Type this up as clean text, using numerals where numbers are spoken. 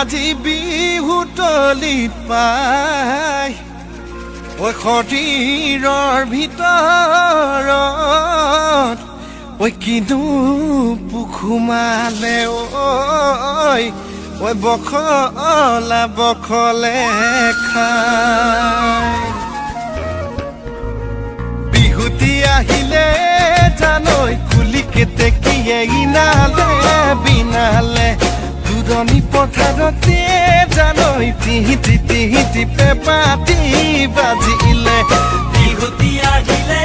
আজি বিহু তলিত পাই ঐ শৰীৰৰ ভিতৰত ঐ কিনো পুখুমালে ঐ বখলা বখলে খাই বিহুতি আহিলে জানৈ কুলি কেতেকীয়ে ইনালে বিনালে দুৰণি পথাৰতে জানৈ তিহিতি পেপাতি বাজিলে বিহুতি আহিলে